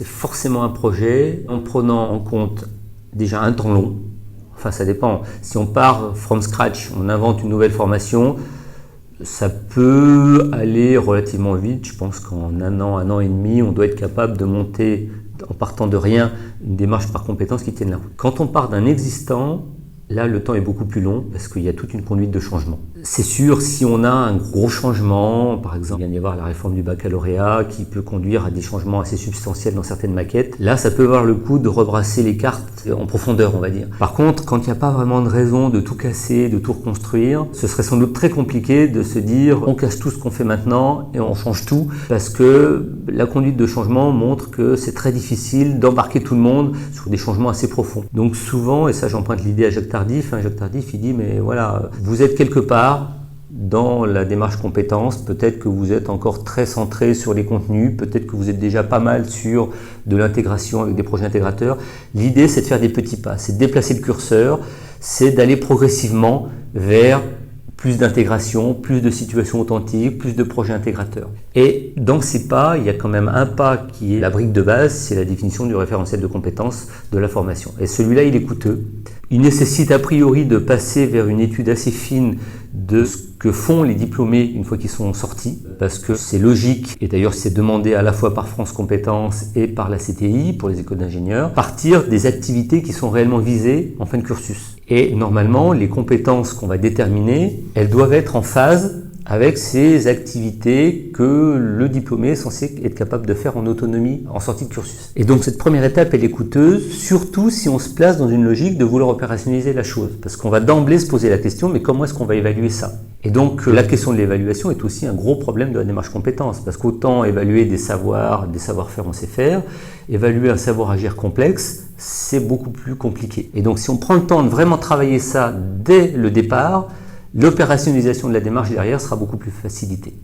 C'est forcément un projet en prenant en compte déjà un temps long. Enfin, ça dépend. Si on part from scratch, on invente une nouvelle formation, ça peut aller relativement vite. Je pense qu'en un an et demi, on doit être capable de monter, en partant de rien, une démarche par compétence qui tienne la route. Quand on part d'un existant, là, le temps est beaucoup plus long parce qu'il y a toute une conduite de changement. C'est sûr, si on a un gros changement, par exemple, il vient d'y avoir la réforme du baccalauréat qui peut conduire à des changements assez substantiels dans certaines maquettes, là, ça peut avoir le coup de rebrasser les cartes en profondeur, on va dire. Par contre, quand il n'y a pas vraiment de raison de tout casser, de tout reconstruire, ce serait sans doute très compliqué de se dire on casse tout ce qu'on fait maintenant et on change tout parce que la conduite de changement montre que c'est très difficile d'embarquer tout le monde sur des changements assez profonds. Donc souvent, et ça j'emprunte l'idée à Jacques Tardif, il dit mais voilà, vous êtes quelque part dans la démarche compétence, peut-être que vous êtes encore très centré sur les contenus, peut-être que vous êtes déjà pas mal sur de l'intégration avec des projets intégrateurs. L'idée, c'est de faire des petits pas, c'est de déplacer le curseur, c'est d'aller progressivement vers plus d'intégration, plus de situations authentiques, plus de projets intégrateurs. Et dans ces pas, il y a quand même un pas qui est la brique de base, c'est la définition du référentiel de compétences de la formation. Et celui-là, il est coûteux. Il nécessite a priori de passer vers une étude assez fine de ce que font les diplômés une fois qu'ils sont sortis, parce que c'est logique, et d'ailleurs c'est demandé à la fois par France Compétences et par la CTI, pour les écoles d'ingénieurs, partir des activités qui sont réellement visées en fin de cursus. Et normalement, les compétences qu'on va déterminer, elles doivent être en phase avec ces activités que le diplômé est censé être capable de faire en autonomie en sortie de cursus. Et donc cette première étape, elle est coûteuse, surtout si on se place dans une logique de vouloir opérationnaliser la chose. Parce qu'on va d'emblée se poser la question, mais comment est-ce qu'on va évaluer ça ? Et donc la question de l'évaluation est aussi un gros problème de la démarche compétence. Parce qu'autant évaluer des savoir-faire, on sait faire, évaluer un savoir-agir complexe, c'est beaucoup plus compliqué. Et donc si on prend le temps de vraiment travailler ça dès le départ, l'opérationnalisation de la démarche derrière sera beaucoup plus facilitée.